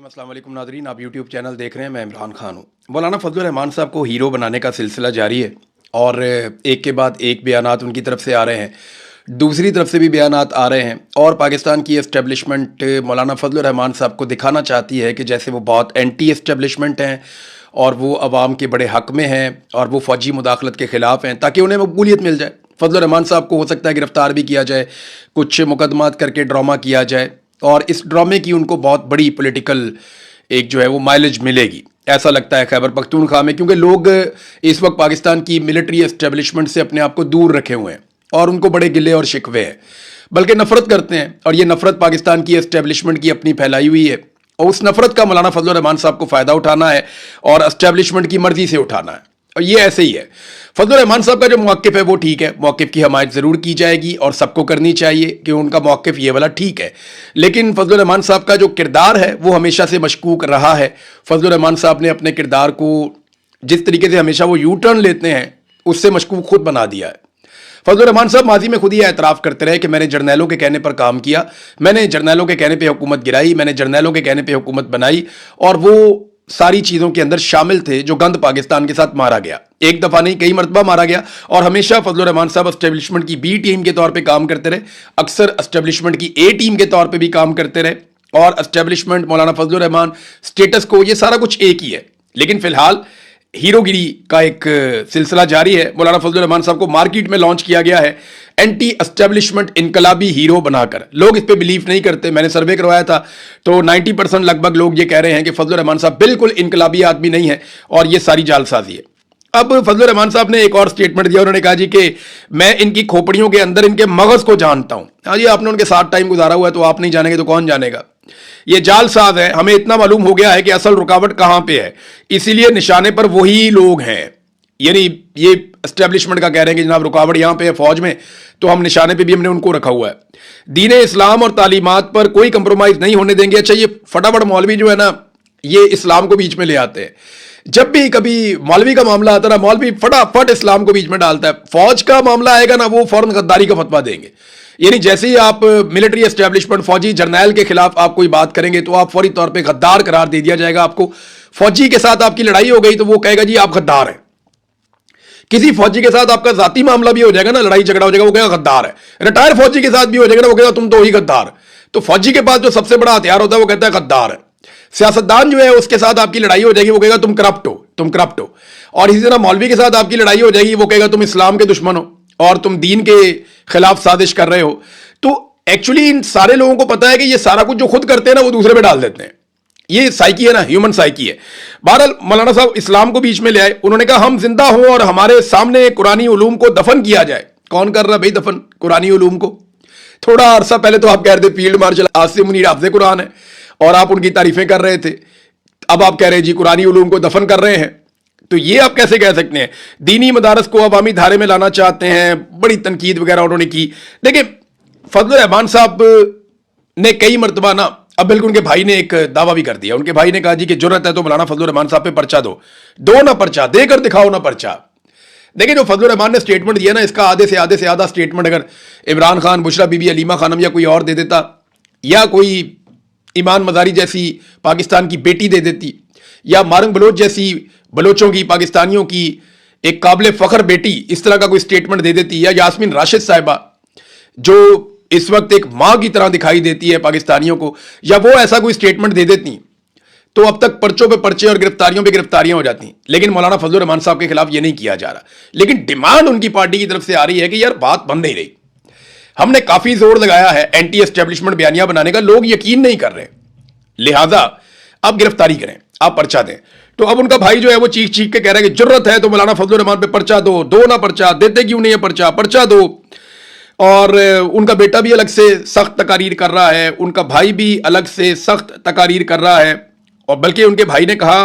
अस्सलाम वालेकुम नादरीन, आप यूट्यूब चैनल देख रहे हैं। मैं इमरान खान हूँ। मौलाना फजलुर रहमान साहब को हीरो बनाने का सिलसिला जारी है और एक के बाद एक बयानात उनकी तरफ से आ रहे हैं, दूसरी तरफ से भी बयानात आ रहे हैं और पाकिस्तान की एस्टेब्लिशमेंट मौलाना फजलुर रहमान साहब को दिखाना चाहती है कि जैसे वो बहुत एंटी एस्टेब्लिशमेंट हैं और वो अवाम के बड़े हक़ में हैं और वो फ़ौजी मुदाखलत के ख़िलाफ़ हैं, ताकि उन्हें मकबूलियत मिल जाए। फजलुर रहमान साहब को हो सकता है गिरफ़्तार भी किया जाए, कुछ मुकदमात करके ड्रामा किया जाए और इस ड्रामे की उनको बहुत बड़ी पॉलिटिकल एक जो है वो माइलेज मिलेगी, ऐसा लगता है खैबर पख्तूनख्वा में, क्योंकि लोग इस वक्त पाकिस्तान की मिलिट्री एस्टेब्लिशमेंट से अपने आप को दूर रखे हुए हैं और उनको बड़े गिले और शिकवे हैं, बल्कि नफ़रत करते हैं। और ये नफ़रत पाकिस्तान की एस्टेब्लिशमेंट की अपनी फैलाई हुई है और उस नफ़रत का मौलाना फजलुर रहमान साहब को फ़ायदा उठाना है और एस्टेब्लिशमेंट की मर्ज़ी से उठाना है। और ये ऐसे ही है। फजलुर रहमान साहब का जो मौक़िफ़ है वो ठीक है, मौक़िफ़ की हमायत ज़रूर की जाएगी और सबको करनी चाहिए कि उनका मौक़िफ़ ये वाला ठीक है। लेकिन फजलुर रहमान साहब का जो किरदार है वो हमेशा से मशकूक रहा है। फजलुर रहमान साहब ने अपने किरदार को जिस तरीके से हमेशा वो यू टर्न लेते हैं उससे मशकूक खुद बना दिया है। फजलुर रहमान साहब माजी में खुद ही एतराफ़ करते रहे कि मैंने जर्नैलों के कहने पर काम किया, मैंने जर्नैलों के कहने पर हुकूमत गिराई, मैंने जर्नैलों के कहने पर हुकूमत बनाई और वो सारी चीज़ों के अंदर शामिल थे जो गंद पाकिस्तान के साथ मारा गया। एक दफ़ा नहीं कई मरतबा मारा गया और हमेशा फजलुर रहमान साहब एस्टेब्लिशमेंट की बी टीम के तौर पे काम करते रहे, अक्सर एस्टेब्लिशमेंट की ए टीम के तौर पे भी काम करते रहे और एस्टेब्लिशमेंट मौलाना फजलुर रहमान स्टेटस को ये सारा कुछ एक ही है। लेकिन फ़िलहाल हीरोगिरी का एक सिलसिला जारी है। मौलाना फजलुर रहमान साहब को मार्केट में लॉन्च किया गया है एंटी एस्टेब्लिशमेंट इनकलाबी हीरो बनाकर। लोग इस पे बिलीव नहीं करते। मैंने सर्वे करवाया था तो 90% लगभग लोग ये कह रहे हैं कि फजलुर रहमान साहब बिल्कुल इनकलाबी आदमी नहीं है और ये सारी जालसाजी है। अब फजलुर रहमान साहब ने एक और स्टेटमेंट दिया, उन्होंने कहा जी कि मैं इनकी खोपड़ियों के अंदर इनके मगज को जानता हूं। हाँ जी, आपने उनके साथ टाइम गुजारा हुआ है तो आप नहीं जानेंगे तो कौन जानेगा। ये जालसाज है, हमें इतना मालूम हो गया है कि असल रुकावट कहां पे है, इसीलिए निशाने पर वही लोग हैं। यानी ये एस्टेब्लिशमेंट का कह रहे हैं कि जनाब रुकावट यहां पे है फौज में, तो हम निशाने पे भी हमने उनको रखा हुआ है। दीन इस्लाम और तालीमात पर कोई कंप्रोमाइज नहीं होने देंगे। अच्छा, ये फटाफट मौलवी जो है ना, ये इस्लाम को बीच में ले आते हैं। जब भी कभी मौलवी का मामला आता है ना, मौलवी फटाफट इस्लाम को बीच में डालता है। फौज का मामला आएगा ना, वो फौरन गद्दारी का फतवा देंगे। यानी जैसे ही आप मिलिट्री एस्टेब्लिशमेंट फौजी जर्नैल के खिलाफ आप कोई बात करेंगे तो आप फौरी तौर पे गद्दार करार दे दिया जाएगा आपको। फौजी के साथ आपकी लड़ाई हो गई तो वो कहेगा जी आप गद्दार हैं। किसी फौजी के साथ आपका जाती मामला भी हो जाएगा ना, लड़ाई झगड़ा हो जाएगा, वो कहेगा गद्दार है। रिटायर फौजी के साथ भी हो जाएगा ना, वो कहेगा तुम तो ही गद्दार। तो फौजी के पास जो सबसे बड़ा हथियार होता है वो कहता है गद्दार है। सियासतदान जो है उसके साथ आपकी लड़ाई हो जाएगी, वो कहेगा तुम करप्ट हो, तुम करप्ट हो। और इसी तरह मौलवी के साथ आपकी लड़ाई हो जाएगी, वो कहेगा तुम इस्लाम के दुश्मन हो और तुम दीन के खिलाफ साजिश कर रहे हो। तो एक्चुअली इन सारे लोगों को पता है कि ये सारा कुछ जो खुद करते हैं ना वो दूसरे पे डाल देते हैं। ये साइकी है ना, ह्यूमन साइकी है। बहरहाल मौलाना साहब इस्लाम को बीच में ले आए। उन्होंने कहा हम जिंदा हों और हमारे सामने कुरानी उलूम को दफन किया जाए। कौन कर रहा भाई दफन कुरानी उलूम को? थोड़ा अरसा पहले तो आप कह रहे थे फील्ड मार्शल आसिम मुनीर हाफ़िज़े कुरान है और आप उनकी तारीफें कर रहे थे। अब आप कह रहे हैं जी कुरानी उलूम को दफन कर रहे हैं, तो ये आप कैसे कह सकते हैं? दीनी मदारस को अवामी धारे में लाना चाहते हैं, बड़ी तनकीद वगैरह उन्होंने की। देखिए फजलुर रहमान साहब ने कई मरतबा ना, अब बिल्कुल उनके भाई ने एक दावा भी कर दिया। उनके भाई ने कहा जी कि जुर्रत है तो मौलाना फजलुर रहमान साहब पे पर्चा दो ना पर्चा देकर दिखाओ ना पर्चा। देखिए जो फजलुर रहमान ने स्टेटमेंट दिया ना, इसका आधे से आधा स्टेटमेंट अगर इमरान खान, बुशरा बीबी, अलीमा खानम या कोई और दे देता या कोई ईमान मजारी जैसी पाकिस्तान की बेटी दे देती या मारंग बलोच जैसी बलोचों की, पाकिस्तानियों की एक काबिल फ़ख्र बेटी इस तरह का कोई स्टेटमेंट दे देती, या यास्मीन राशिद साहिबा जो इस वक्त एक मां की तरह दिखाई देती है पाकिस्तानियों को, या वो ऐसा कोई स्टेटमेंट दे देती तो अब तक पर्चों पे पर्चे और गिरफ्तारियों पे गिरफ्तारियां हो जाती। लेकिन मौलाना फजलुर रहमान साहब के खिलाफ ये नहीं किया जा रहा। लेकिन डिमांड उनकी पार्टी की तरफ से आ रही है कि यार बात बन नहीं रही। हमने काफी जोर लगाया है एंटी एस्टेब्लिशमेंट बयानियां बनाने का, लोग यकीन नहीं कर रहे, लिहाजा आप गिरफ्तारी करें, आप पर्चा दें। तो अब उनका भाई जो है वो चीख चीख के कह रहा है कि जरूरत है तो मौलाना फजलुर रहमान पे पर्चा दो ना पर्चा, देते क्यों नहीं है पर्चा दो। और उनका बेटा भी अलग से सख्त तकारीर कर रहा है, उनका भाई भी अलग से सख्त तकारीर कर रहा है। और बल्कि उनके भाई ने कहा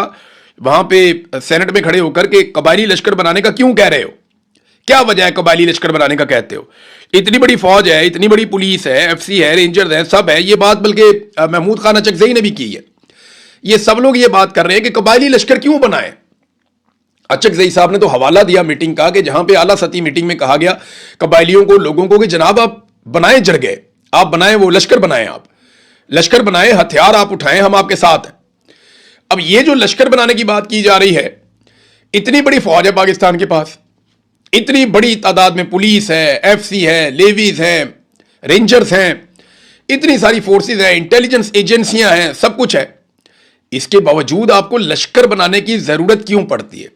वहां पे सेनेट में खड़े होकर के कबायली लश्कर बनाने का क्यों कह रहे हो, क्या वजह है कबायली लश्कर बनाने का कहते हो? इतनी बड़ी फौज है, इतनी बड़ी पुलिस है, एफसी है, रेंजर्स है, सब है। ये बात बल्कि महमूद खान अचकज़ई ने भी की है। ये सब लोग ये बात कर रहे हैं कि कबायली लश्कर क्यों बनाए। अचकज़ई साहब ने तो हवाला दिया मीटिंग का कि जहां पे आला सतही मीटिंग में कहा गया कबायलियों को, लोगों को कि जनाब आप बनाए जरगे, आप बनाए वो लश्कर बनाए, आप लश्कर बनाए, हथियार आप उठाएं, हम आपके साथ हैं। اب یہ جو لشکر بنانے کی بات کی جا رہی ہے، اتنی بڑی فوج ہے پاکستان کے پاس، اتنی بڑی تعداد میں پولیس ہے، ایف سی ہے، لیویز ہیں، رینجرز ہیں، اتنی ساری فورسز ہیں، انٹیلیجنس ایجنسیاں ہیں، سب کچھ ہے، اس کے باوجود آپ کو لشکر بنانے کی ضرورت کیوں پڑتی ہے؟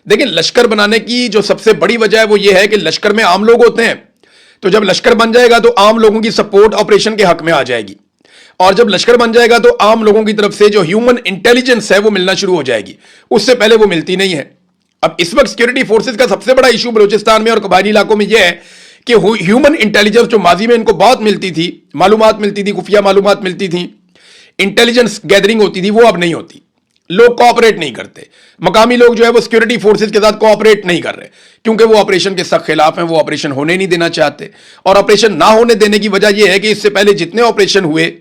دیکھیں، لشکر بنانے کی جو سب سے بڑی وجہ ہے وہ یہ ہے کہ لشکر میں عام لوگ ہوتے ہیں، تو جب لشکر بن جائے گا تو عام لوگوں کی سپورٹ آپریشن کے حق میں آ جائے گی، اور جب لشکر بن جائے گا تو عام لوگوں کی طرف سے جو ہیومن انٹیلیجنس ہے وہ ملنا شروع ہو جائے گی، اس سے پہلے وہ ملتی نہیں ہے۔ اب اس وقت سیکورٹی فورسز کا سب سے بڑا ایشو بلوچستان میں اور قبائلی علاقوں میں یہ ہے کہ ہیومن انٹیلیجنس جو ماضی میں ان کو بہت ملتی تھی، معلومات ملتی تھی، خفیہ معلومات ملتی تھیں، انٹیلیجنس گیدرنگ ہوتی تھی، وہ اب نہیں ہوتی، لوگ کوآپریٹ نہیں کرتے، مقامی لوگ جو ہے وہ سیکورٹی فورسز کے ساتھ کوآپریٹ نہیں کر رہے، کیونکہ وہ آپریشن کے سخت خلاف ہیں، وہ آپریشن ہونے نہیں دینا چاہتے، اور آپریشن نہ ہونے دینے کی وجہ یہ ہے کہ اس سے پہلے جتنے آپریشن ہوئے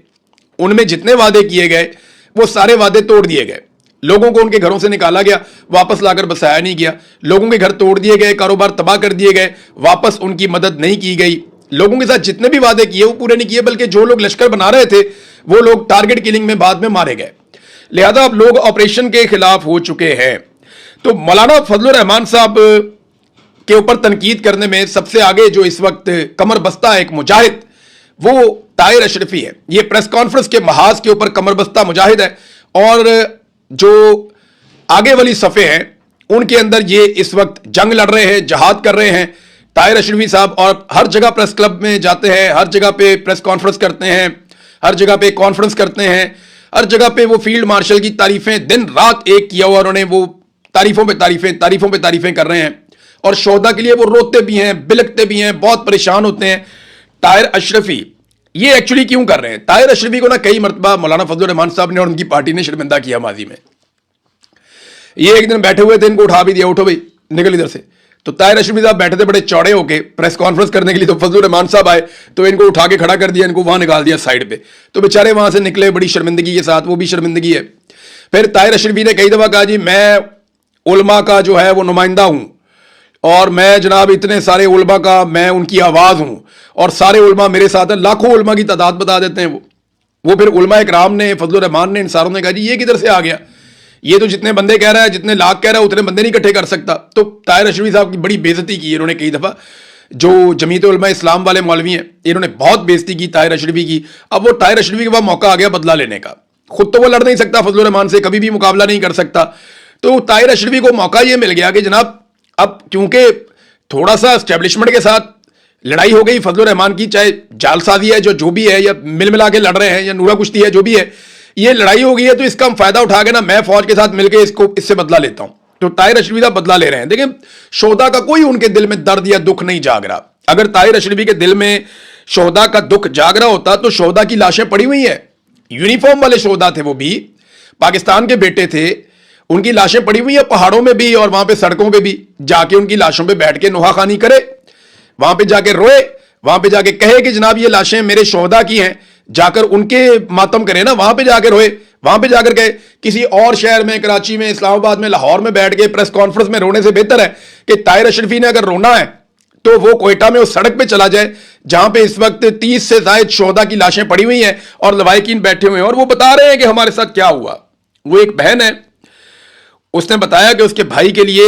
ان میں جتنے وعدے کیے گئے وہ سارے وعدے توڑ دیے گئے، لوگوں کو ان کے گھروں سے نکالا گیا، واپس لا کر بسایا نہیں گیا، لوگوں کے گھر توڑ دیے گئے، کاروبار تباہ کر دیے گئے، واپس ان کی مدد نہیں کی گئی، لوگوں کے ساتھ جتنے بھی وعدے کیے وہ پورے نہیں کیے، بلکہ جو لوگ لشکر بنا رہے تھے وہ لوگ ٹارگٹ کلنگ میں بعد میں مارے گئے، لہذا اب لوگ آپریشن کے خلاف ہو چکے ہیں۔ تو مولانا فضل الرحمان صاحب کے اوپر تنقید کرنے میں سب سے آگے جو اس وقت کمر بستہ ایک مجاہد وہ طاہر اشرفی ہے، یہ پریس کانفرنس کے محاذ کے اوپر کمر بستہ مجاہد ہے، اور جو آگے والی صفحے ہیں ان کے اندر یہ اس وقت جنگ لڑ رہے ہیں، جہاد کر رہے ہیں طاہر اشرفی صاحب، اور ہر جگہ پریس کلب میں جاتے ہیں، ہر جگہ پہ پریس کانفرنس کرتے ہیں، ہر جگہ پہ کانفرنس کرتے ہیں، ہر جگہ پہ وہ فیلڈ مارشل کی تعریفیں دن رات ایک کیا ہوا انہوں نے، وہ تعریفوں پہ تعریفیں کر رہے ہیں، اور شہداء کے لیے وہ روتے بھی ہیں، بلکتے بھی ہیں، بہت پریشان ہوتے ہیں۔ طاہر اشرفی یہ ایکچولی کیوں کر رہے ہیں؟ طاہر اشرفی کو کئی مرتبہ مولانا فضل الرحمان صاحب نے اور ان کی پارٹی نے شرمندہ کیا ماضی میں۔ یہ ایک دن بیٹھے ہوئے تھے، ان کو اٹھا بھی دیا، اٹھو بھائی نکل ادھر سے، تو طاہر اشرفی صاحب بیٹھے تھے بڑے چوڑے ہو کے پریس کانفرنس کرنے کے لیے، تو فضل الرحمان صاحب آئے تو ان کو اٹھا کے کھڑا کر دیا، ان کو وہاں نکال دیا سائڈ پہ، تو بیچارے وہاں سے نکلے بڑی شرمندگی کے ساتھ، وہ بھی شرمندگی ہے۔ پھر طاہر اشرفی نے کئی دفعہ کہا جی میں علماء کا جو ہے وہ نمائندہ ہوں، اور میں جناب اتنے سارے علماء کا میں ان کی آواز ہوں، اور سارے علماء میرے ساتھ ہیں، لاکھوں علماء کی تعداد بتا دیتے ہیں وہ پھر علماء اکرام نے، فضل الرحمان نے، ان ساروں نے کہا جی یہ کدھر سے آ گیا، یہ تو جتنے بندے کہہ رہا ہے، جتنے لاکھ کہہ رہا ہے اتنے بندے نہیں اکٹھے کر سکتا۔ تو طاہر اشرفی صاحب کی بڑی بےزتی کی انہوں نے کئی دفعہ، جو جمعیت علماء اسلام والے مولوی ہیں انہوں نے بہت بےزتی کی طاہر اشرفی کی۔ اب وہ طاہر اشرفی کے پاس موقع آ گیا بدلہ لینے کا، خود تو وہ لڑ نہیں سکتا فضل الرحمان سے، کبھی بھی مقابلہ نہیں کر سکتا، تو طاہر اشرفی کو موقع یہ مل گیا کہ جناب اب کیونکہ تھوڑا سا اسٹیبلشمنٹ کے ساتھ لڑائی ہو گئی فضل الرحمان کی، چاہے جال سازی ہے جو بھی ہے، یا مل ملا کے لڑ رہے ہیں، یا نورا کشتی ہے جو بھی ہے، یہ لڑائی ہو گئی ہے، تو اس کا ہم فائدہ اٹھا کے نا میں فوج کے ساتھ مل کے اس سے بدلہ لیتا ہوں، تو طاہر اشرفی صاحب بدلہ لے رہے ہیں۔ دیکھیں شہداء کا کوئی ان کے دل میں درد یا دکھ نہیں جاگ رہا، اگر طاہر اشرفی کے دل میں شہداء کا دکھ جاگ رہا ہوتا تو شہداء کی لاشیں پڑی ہوئی ہیں، یونیفارم والے شہداء تھے، وہ بھی پاکستان کے بیٹے تھے، ان کی لاشیں پڑی ہوئی ہیں پہاڑوں میں بھی اور وہاں پہ سڑکوں پہ بھی، جا کے ان کی لاشوں پہ بیٹھ کے نوحہ خوانی کرے، وہاں پہ جا کے روئے، وہاں پہ جا کے کہے کہ جناب یہ لاشیں میرے شہداء کی ہیں، جا کر ان کے ماتم کرے نا، وہاں پہ جا کے روئے، وہاں پہ جا کر کہے۔ کسی اور شہر میں، کراچی میں، اسلام آباد میں، لاہور میں بیٹھ کے پریس کانفرنس میں رونے سے بہتر ہے کہ طاہر اشرفی نے اگر رونا ہے تو وہ کوئٹہ میں اس سڑک پہ چلا جائے جہاں پہ اس وقت 30 سے زائد شہداء کی لاشیں پڑی ہوئی ہیں اور لوائقین بیٹھے ہوئے ہیں، اور وہ بتا رہے ہیں کہ ہمارے ساتھ کیا ہوا۔ وہ ایک بہن ہے، اس نے بتایا کہ اس کے بھائی کے لیے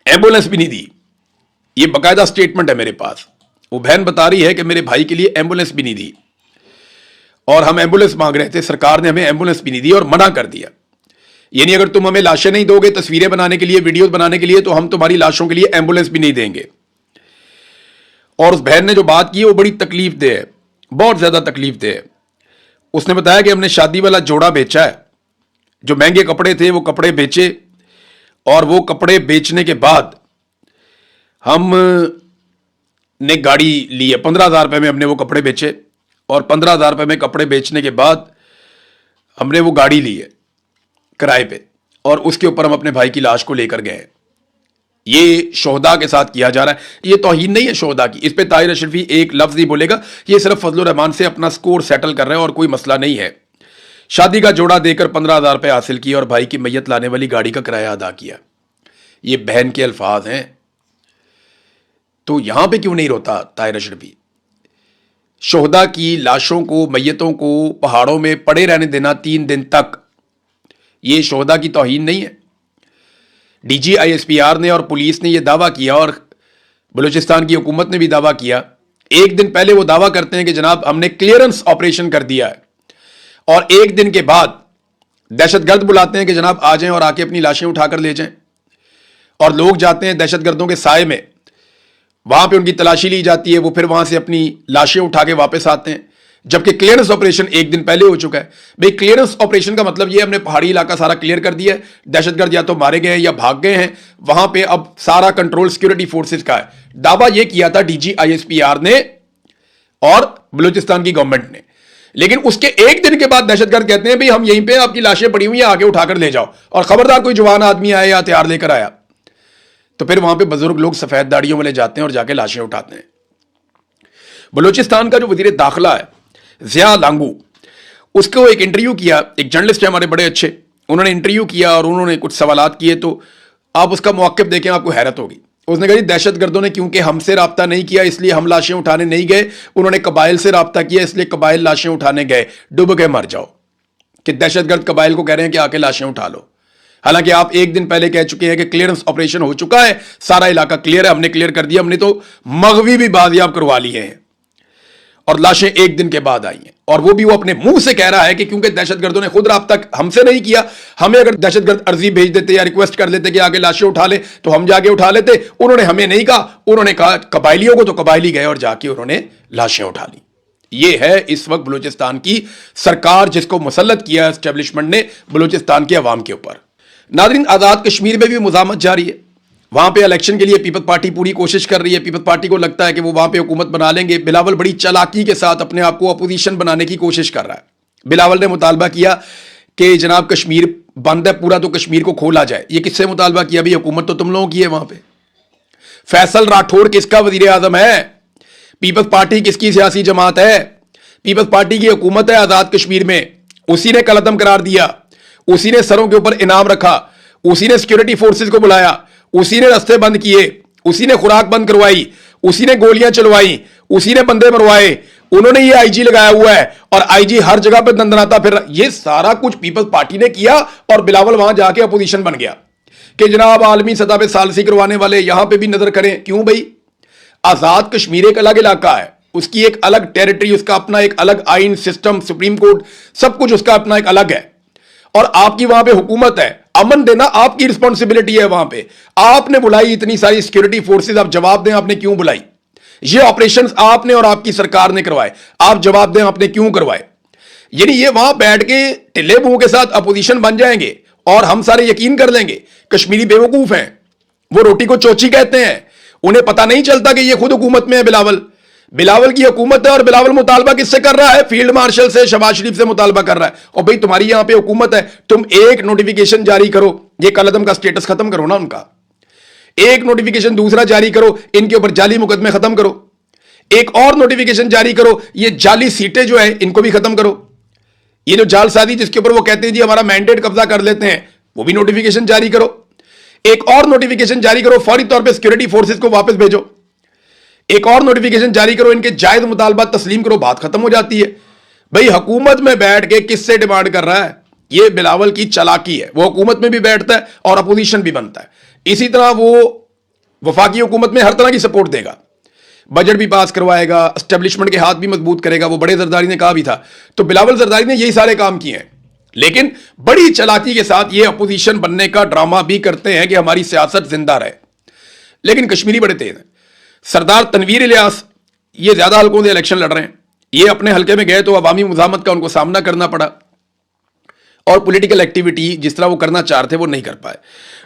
ایمبولینس بھی نہیں دی، یہ باقاعدہ سٹیٹمنٹ ہے میرے پاس، وہ بہن بتا رہی ہے کہ میرے بھائی کے لیے ایمبولینس بھی نہیں دی، اور ہم ایمبولینس مانگ رہے تھے، سرکار نے ہمیں ایمبولینس بھی نہیں دی اور منع کر دیا، یعنی اگر تم ہمیں لاشیں نہیں دو گے تصویریں بنانے کے لیے، ویڈیوز بنانے کے لیے، تو ہم تمہاری لاشوں کے لیے ایمبولینس بھی نہیں دیں گے۔ اور اس بہن نے جو بات کی ہے وہ بڑی تکلیف دہ ہے، بہت زیادہ تکلیف دہ ہے۔ اس نے بتایا کہ ہم نے شادی والا جوڑا بیچا ہے، جو مہنگے کپڑے تھے وہ کپڑے بیچے، اور وہ کپڑے بیچنے کے بعد ہم نے گاڑی لی ہے، 15,000 روپے میں ہم نے وہ کپڑے بیچے، اور 15,000 روپے میں کپڑے بیچنے کے بعد ہم نے وہ گاڑی لی ہے کرائے پہ، اور اس کے اوپر ہم اپنے بھائی کی لاش کو لے کر گئے ہیں۔ یہ شہداء کے ساتھ کیا جا رہا ہے، یہ توہین نہیں ہے شہداء کی، اس پہ طاہر اشرفی ایک لفظ نہیں بولے گا، یہ صرف فضل الرحمان سے اپنا سکور سیٹل کر رہے ہیں اور کوئی مسئلہ نہیں ہے۔ شادی کا جوڑا دے کر 15,000 روپے حاصل کیا اور بھائی کی میت لانے والی گاڑی کا کرایہ ادا کیا، یہ بہن کے الفاظ ہیں۔ تو یہاں پہ کیوں نہیں روتا طاہر اشرفی؟ شہداء کی لاشوں کو، میتوں کو پہاڑوں میں پڑے رہنے دینا 3 دن تک، ये शोहदा की तौहीन नहीं है? DG ISPR ने और पुलिस ने यह दावा किया और बलूचिस्तान की हुकूमत ने भी दावा किया, एक दिन पहले वो दावा करते हैं कि जनाब हमने क्लियरेंस ऑपरेशन कर दिया है, और एक दिन के बाद दहशतगर्द बुलाते हैं कि जनाब आ जाएं और आके अपनी लाशें उठाकर ले जाएं, और लोग जाते हैं दहशतगर्दों के साए में, वहां पे उनकी तलाशी ली जाती है, वो फिर वहां से अपनी लाशें उठा के वापस आते हैं, जबकि क्लियरेंस ऑपरेशन एक दिन पहले हो चुका है। भाई क्लियरेंस ऑपरेशन का मतलब ये हमने पहाड़ी इलाका सारा क्लियर कर दिया है, दहशतगर्द या तो मारे गए हैं या भाग गए हैं, वहां पे अब सारा कंट्रोल सिक्योरिटी फोर्सेस का है। दावा ये किया था DG ISPR ने और बलूचिस्तान की गवर्नमेंट ने, लेकिन उसके एक दिन के बाद दहशतगर्द कहते हैं भाई हम यहीं पे आपकी लाशें पड़ी हुई हैं, आगे उठाकर ले जाओ, और खबरदार कोई जवान आदमी आया या हथियार लेकर आया तो फिर वहां पे बुजुर्ग लोग सफेद दाढ़ियों वाले जाते हैं और जाके लाशें उठाते हैं। बलूचिस्तान का जो वजीर दाखिला है ज़िया लांगू, उसको एक इंटरव्यू किया, एक जर्नलिस्ट है हमारे बड़े अच्छे, उन्होंने इंटरव्यू किया और उन्होंने कुछ सवालात किए, तो आप उसका मौक़िफ़ देखें, आपको हैरत होगी। उसने कहा जी दहशतगर्दों ने क्योंकि हमसे राब्ता नहीं किया इसलिए हम लाशें उठाने नहीं गए, उन्होंने कबाइल से राब्ता किया इसलिए कबाइल लाशें उठाने गए, डूब के मर जाओ। कि दहशतगर्द कबाइल को कह रहे हैं कि आके लाशें उठा लो, हालांकि आप एक दिन पहले कह चुके हैं कि क्लियरेंस ऑपरेशन हो चुका है, सारा इलाका क्लियर है, हमने क्लियर कर दिया, हमने तो मगवी भी बाजियाब करवा लिए हैं, और लाशें एक दिन के बाद आई हैं। और वो भी वो अपने मुंह से कह रहा है कि क्योंकि दहशतगर्दों ने खुद राब्ता हमसे नहीं किया, हमें अगर दहशतगर्द अर्जी भेज देते या रिक्वेस्ट कर लेते कि आगे लाशें उठा ले तो हम जाके उठा लेते, उन्होंने हमें नहीं कहा, उन्होंने कहा कबाइलियों को, तो कबाइली गए और जाके उन्होंने लाशें उठा ली। ये है इस वक्त बलूचिस्तान की सरकार जिसको मुसल्लत किया एस्टेब्लिशमेंट ने बलूचिस्तान के अवाम के ऊपर। नाज़रीन, आज़ाद कश्मीर में भी मुज़ाहमत जारी है, वहां पे इलेक्शन के लिए पीपल्स पार्टी पूरी कोशिश कर रही है। पीपल्स पार्टी को लगता है कि वो वहां पे हुकूमत बना लेंगे। बिलावल बड़ी चालाकी के साथ अपने आप को अपोजिशन बनाने की कोशिश कर रहा है। बिलावल ने मुतालबा किया कि जनाब कश्मीर बंद है पूरा, तो कश्मीर को खोला जाए। ये किससे मुतालबा किया? भाई हुकूमत तो तुम लोगों की है वहां पे। फैसल राठौर किसका वजीर आजम है? पीपल्स पार्टी किसकी सियासी जमात है? पीपल्स पार्टी की हुकूमत है आजाद कश्मीर में, उसी ने कलअदम करार दिया, उसी ने सरों के ऊपर इनाम रखा, उसी ने सिक्योरिटी फोर्सेस को बुलाया, उसी ने रास्ते बंद किए, उसी ने खुराक बंद करवाई, उसी ने गोलियां चलवाई, उसी ने बंदे मरवाए, उन्होंने ये आईजी लगाया हुआ है और आईजी हर जगह पे दंदनाता फिर। ये सारा कुछ पीपल्स पार्टी ने किया और बिलावल वहां जाके अपोजिशन बन गया कि जनाब आलमी सतह पे सालसी करवाने वाले यहां पे भी नजर करें। क्यों भाई? आजाद कश्मीर एक अलग इलाका है, उसकी एक अलग टेरिटरी, उसका अपना एक अलग आइन सिस्टम, सुप्रीम कोर्ट, सब कुछ उसका अपना एक अलग है, और आपकी वहां पे हुकूमत है। अमन देना आपकी रिस्पॉन्सिबिलिटी है। वहां पे आपने बुलाई इतनी सारी सिक्योरिटी फोर्सेस, आप जवाब दें आपने क्यों बुलाई? ये ऑपरेशंस आपने और आपकी सरकार ने करवाए, आप जवाब दें आपने क्यों करवाए? यानी ये वहां बैठ के टिल्ले मुंह के साथ अपोजिशन बन जाएंगे और हम सारे यकीन कर लेंगे कश्मीरी बेवकूफ हैं, वो रोटी को चोची कहते हैं, उन्हें पता नहीं चलता कि ये खुद हुकूमत में है। बिलावल की हुकूमत है और बिलावल मुतालबा किससे कर रहा है? फील्ड मार्शल से, शहबाज शरीफ से मुतालबा कर रहा है। और भाई तुम्हारी यहां पे हुकूमत है, तुम एक नोटिफिकेशन जारी करो, ये कलअदम का स्टेटस खत्म करो ना उनका, एक नोटिफिकेशन दूसरा जारी करो, इनके ऊपर जाली मुकदमे खत्म करो, एक और नोटिफिकेशन जारी करो, ये जाली सीटें जो है इनको भी खत्म करो, ये जो जालसाजी जिसके ऊपर वो कहते हैं जी हमारा मैंडेट कब्जा कर लेते हैं, वो भी नोटिफिकेशन जारी करो, एक और नोटिफिकेशन जारी करो, फौरी तौर पर सिक्योरिटी फोर्सेज को वापस भेजो, एक और नोटिफिकेशन जारी करो, इनके जायज मुतालबा तस्लीम करो, बात खत्म हो जाती है। भाई हुकूमत में बैठ के किससे डिमांड कर रहा है? ये बिलावल की चालाकी है। वो हुकूमत में भी बैठता है और अपोजिशन भी बनता है। इसी तरह वो वफाकी हुकूमत में हर तरह की सपोर्ट देगा, बजट भी पास करवाएगा, एस्टेब्लिशमेंट के हाथ भी मजबूत करेगा। वो बड़े जरदारी ने कहा भी था, तो बिलावल जरदारी ने यही सारे काम किए हैं, लेकिन बड़ी चालाकी के साथ ये अपोजिशन बनने का ड्रामा भी करते हैं कि हमारी सियासत जिंदा रहे। लेकिन कश्मीरी बड़े तेज हैं। सरदार तनवीर इलियास ये ज्यादा हल्कों से इलेक्शन लड़ रहे हैं, ये अपने हल्के में गए तो अवामी मुजामत का उनको सामना करना पड़ा और पॉलिटिकल एक्टिविटी जिस तरह वो करना चाह रहे थे वो नहीं कर पाए।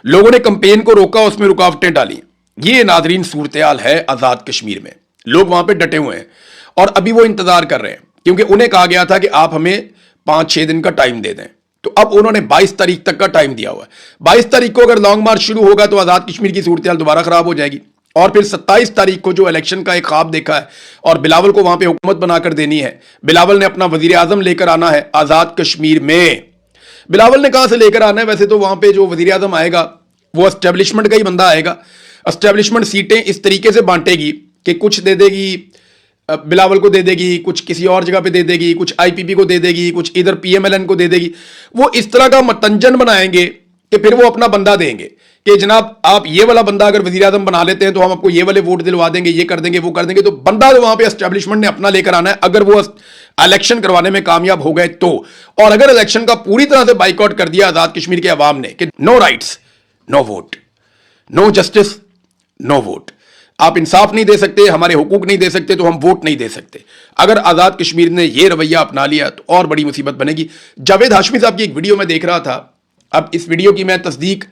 लोगों ने कंपेन को रोका, उसमें रुकावटें डाली। ये नाजरीन सूरत-ए-हाल है आजाद कश्मीर में। लोग वहां पे डटे हुए हैं और अभी वो इंतजार कर रहे हैं, क्योंकि उन्हें कहा गया था कि आप हमें 5-6 दिन का टाइम दे दें, तो अब उन्होंने 22 तारीख तक का टाइम दिया हुआ है। 22 तारीख को अगर लॉन्ग मार्च शुरू होगा तो आजाद कश्मीर की सूरत-ए-हाल दोबारा खराब हो जाएगी, और फिर 27 तारीख को जो इलेक्शन का एक ख्वाब देखा है और बिलावल को वहां पे हुकूमत बनाकर देनी है, बिलावल ने अपना वजीर आजम लेकर आना है आजाद कश्मीर में। बिलावल ने कहां से लेकर आना है? वैसे तो वहां पे जो वजीर आजम आएगा वो एस्टेब्लिशमेंट का ही बंदा आएगा। एस्टेब्लिशमेंट सीटें इस तरीके से बांटेगी कि कुछ दे देगी بلاول کو دے دے گی, کچھ کسی اور جگہ پہ دے دے گی, کچھ آئی پی پی کو دے دے گی, کچھ ادھر پی ایم ایل این کو دے دے گی. وہ اس طرح کا متنجن بنائیں گے کہ پھر وہ اپنا بندہ دیں گے کہ جناب آپ یہ والا بندہ اگر وزیر اعظم بنا لیتے ہیں تو ہم آپ کو یہ والے ووٹ دلوا دیں گے, یہ کر دیں گے, وہ کر دیں گے. تو بندہ تو وہاں پہ اسٹیبلشمنٹ نے اپنا لے کر آنا ہے اگر وہ الیکشن کروانے میں کامیاب ہو گئے تو. اور اگر الیکشن کا پوری طرح سے بائیکاٹ کر دیا آزاد کشمیر کے عوام نے کہ نو رائٹس نو ووٹ, نو جسٹس نو ووٹ, آپ انصاف نہیں دے سکتے, ہمارے حقوق نہیں دے سکتے, تو ہم ووٹ نہیں دے سکتے. اگر آزاد کشمیر نے یہ رویہ اپنا لیا تو اور بڑی مصیبت بنے گی. جاوید ہاشمی صاحب کی ایک ویڈیو میں دیکھ رہا تھا. اب اس ویڈیو کی میں تصدیق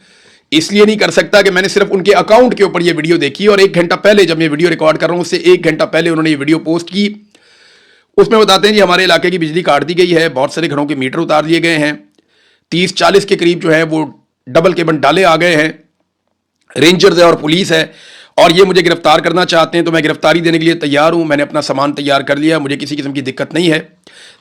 اس لیے نہیں کر سکتا کہ میں نے صرف ان کے اکاؤنٹ کے اوپر یہ ویڈیو دیکھی, اور 1 گھنٹہ پہلے جب میں ویڈیو ریکارڈ کر رہا ہوں اس سے 1 گھنٹہ پہلے انہوں نے یہ ویڈیو پوسٹ کی. اس میں بتاتے ہیں جی ہمارے علاقے کی بجلی کاٹ دی گئی ہے, بہت سارے گھروں کے میٹر اتار دیے گئے ہیں, 30-40 کے قریب جو ہے وہ ڈبل کیبن ڈالے آ گئے ہیں, رینجرز ہے اور پولیس ہے, اور یہ مجھے گرفتار کرنا چاہتے ہیں. تو میں گرفتاری دینے کے لیے تیار ہوں, میں نے اپنا سامان تیار کر لیا, مجھے کسی قسم کی دقت نہیں ہے.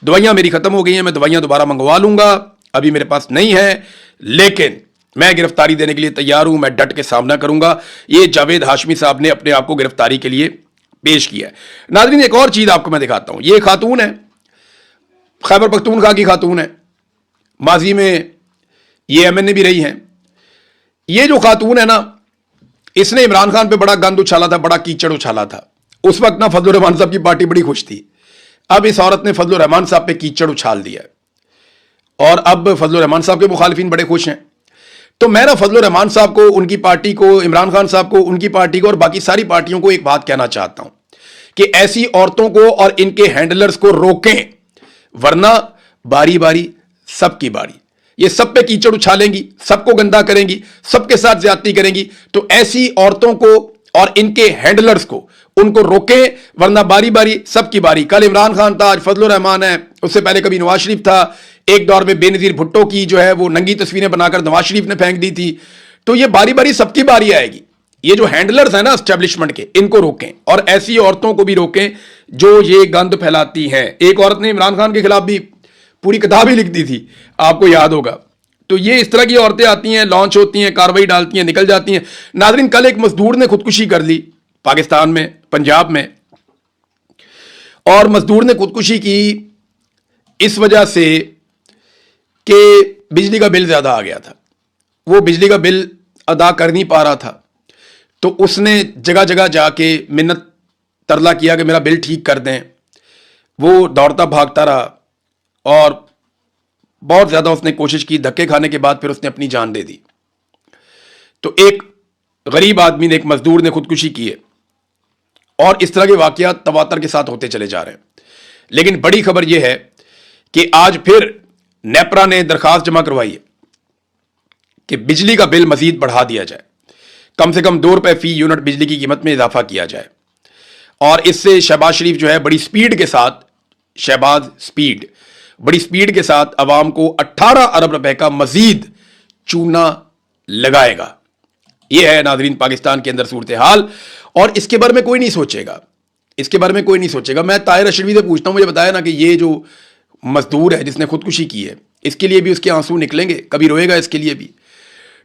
دوائیاں میری ختم ہو گئی ہیں, میں دوائیاں دوبارہ منگوا لوں گا, ابھی میرے پاس نہیں ہے, لیکن میں گرفتاری دینے کے لیے تیار ہوں, میں ڈٹ کے سامنا کروں گا. یہ جاوید ہاشمی صاحب نے اپنے آپ کو گرفتاری کے لیے پیش کیا ہے. ناظرین ایک اور چیز آپ کو میں دکھاتا ہوں. یہ خاتون ہے, خیبر پختونخوا کی خاتون ہے, ماضی میں یہ ایم این اے بھی رہی ہیں. یہ جو خاتون ہے نا, اس نے عمران خان پہ بڑا گند اچھالا تھا, بڑا کیچڑ اچھالا تھا. اس وقت نا فضل الرحمان صاحب کی پارٹی بڑی خوش تھی. اب اس عورت نے فضل الرحمان صاحب پہ کیچڑ اچھال دیا ہے, اور اب فضل الرحمان صاحب کے مخالفین بڑے خوش ہیں. تو میں نا فضل الرحمان صاحب کو, ان کی پارٹی کو, عمران خان صاحب کو, ان کی پارٹی کو اور باقی ساری پارٹیوں کو ایک بات کہنا چاہتا ہوں کہ ایسی عورتوں کو اور ان کے ہینڈلرز کو روکیں, ورنہ باری باری سب کی باری, یہ سب پہ کیچڑ اچھالیں گی, سب کو گندا کریں گی, سب کے ساتھ زیادتی کریں گی. تو ایسی عورتوں کو اور ان کے ہینڈلرز کو, ان کو روکیں, ورنہ باری باری سب کی باری. کل عمران خان تھا, آج فضل الرحمان ہے, اس سے پہلے کبھی نواز شریف تھا. ایک دور میں بے نظیر بھٹو کی جو ہے وہ ننگی تصویریں بنا کر نواز شریف نے پھینک دی تھی. تو یہ باری باری سب کی باری آئے گی. یہ جو ہینڈلرز ہیں نا اسٹیبلشمنٹ کے, ان کو روکیں, اور ایسی عورتوں کو بھی روکیں جو یہ گند پھیلاتی ہیں. ایک عورت نے عمران خان کے خلاف بھی پوری کتاب ہی لکھ دی تھی, آپ کو یاد ہوگا. تو یہ اس طرح کی عورتیں آتی ہیں, لانچ ہوتی ہیں, کاروائی ڈالتی ہیں, نکل جاتی ہیں. ناظرین کل ایک مزدور نے خودکشی کر لی پاکستان میں, پنجاب میں, اور مزدور نے خودکشی کی اس وجہ سے کہ بجلی کا بل زیادہ آ گیا تھا. وہ بجلی کا بل ادا کر نہیں پا رہا تھا, تو اس نے جگہ جگہ جا کے منت ترلا کیا کہ میرا بل ٹھیک کر دیں. وہ دوڑتا بھاگتا رہا اور بہت زیادہ اس نے کوشش کی. دھکے کھانے کے بعد پھر اس نے اپنی جان دے دی. تو ایک غریب آدمی نے, ایک مزدور نے خودکشی کی ہے, اور اس طرح کے واقعات تواتر کے ساتھ ہوتے چلے جا رہے ہیں. لیکن بڑی خبر یہ ہے کہ آج پھر نیپرا نے درخواست جمع کروائی ہے کہ بجلی کا بل مزید بڑھا دیا جائے, کم سے کم 2 روپے فی یونٹ بجلی کی قیمت میں اضافہ کیا جائے. اور اس سے شہباز شریف جو ہے بڑی سپیڈ کے ساتھ, بڑی سپیڈ کے ساتھ عوام کو 18 ارب روپے کا مزید چونا لگائے گا. یہ ہے ناظرین پاکستان کے اندر صورتحال, اور اس کے بارے میں کوئی نہیں سوچے گا, اس کے بارے میں کوئی نہیں سوچے گا. میں طاہر اشرفی سے پوچھتا ہوں, مجھے بتایا نا کہ یہ جو مزدور ہے جس نے خودکشی کی ہے, اس کے لیے بھی اس کے آنسو نکلیں گے, کبھی روئے گا اس کے لیے بھی,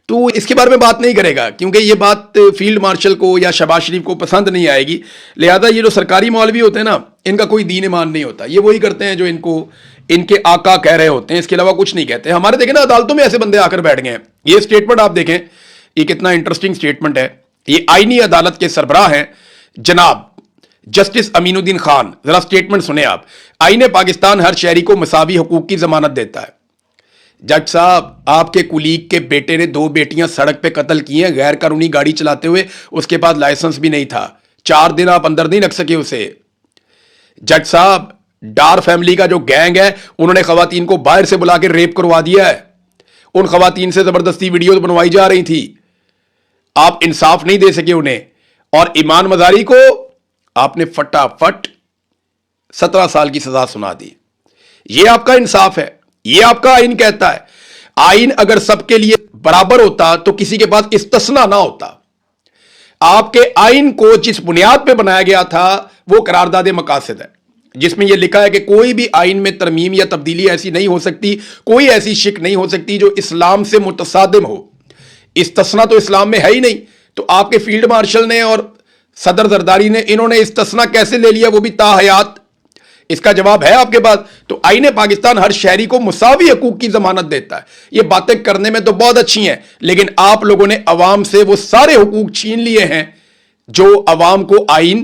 تو اس کے بارے میں بات نہیں کرے گا, کیونکہ یہ بات فیلڈ مارشل کو یا شہباز شریف کو پسند نہیں آئے گی. لہذا یہ جو سرکاری مولوی ہوتے ہیں نا, ان کا کوئی دین ایمان نہیں ہوتا. یہ وہی کرتے ہیں جو ان کو ان کے آقا کہہ رہے ہوتے ہیں, اس کے علاوہ کچھ نہیں کہتے. ہمارے دیکھیں نا عدالتوں میں ایسے بندے آ کر بیٹھ گئے ہیں. یہ اسٹیٹمنٹ آپ دیکھیں, یہ کتنا انٹرسٹنگ اسٹیٹمنٹ ہے. یہ آئینی عدالت کے سربراہ ہیں جناب جسٹس امین الدین خان. ذرا اسٹیٹمنٹ سنیں آپ. آئین پاکستان ہر شہری کو مساوی حقوق کی ضمانت دیتا ہے. جج صاحب, آپ کے کولیگ کے بیٹے نے 2 بیٹیاں سڑک پہ قتل کی ہیں غیر قانونی گاڑی چلاتے ہوئے, اس کے پاس لائسنس بھی نہیں تھا. 4 دن آپ اندر نہیں رکھ سکے اسے. جج صاحب, ڈار فیملی کا جو گینگ ہے انہوں نے خواتین کو باہر سے بلا کے ریپ کروا دیا ہے. ان خواتین سے زبردستی ویڈیوز بنوائی جا رہی تھی. آپ انصاف نہیں دے سکے انہیں, اور ایمان مزاری کو آپ نے فٹافٹ 17 سال کی سزا سنا دی. یہ آپ کا انصاف ہے, یہ آپ کا آئین کہتا ہے. آئین اگر سب کے لیے برابر ہوتا تو کسی کے پاس استثنا نہ ہوتا. آپ کے آئین کو جس بنیاد پہ بنایا گیا تھا وہ قرارداد مقاصد ہے, جس میں یہ لکھا ہے کہ کوئی بھی آئین میں ترمیم یا تبدیلی ایسی نہیں ہو سکتی, کوئی ایسی شک نہیں ہو سکتی جو اسلام سے متصادم ہو. استثنا تو اسلام میں ہے ہی نہیں. تو آپ کے فیلڈ مارشل نے اور صدر زرداری نے انہوں نے استثنا کیسے لے لیا وہ بھی تاحیات؟ اس کا جواب ہے آپ کے پاس؟ تو آئین پاکستان ہر شہری کو مساوی حقوق کی ضمانت دیتا ہے. یہ باتیں کرنے میں تو بہت اچھی ہیں، لیکن آپ لوگوں نے عوام سے وہ سارے حقوق چھین لیے ہیں جو عوام کو آئین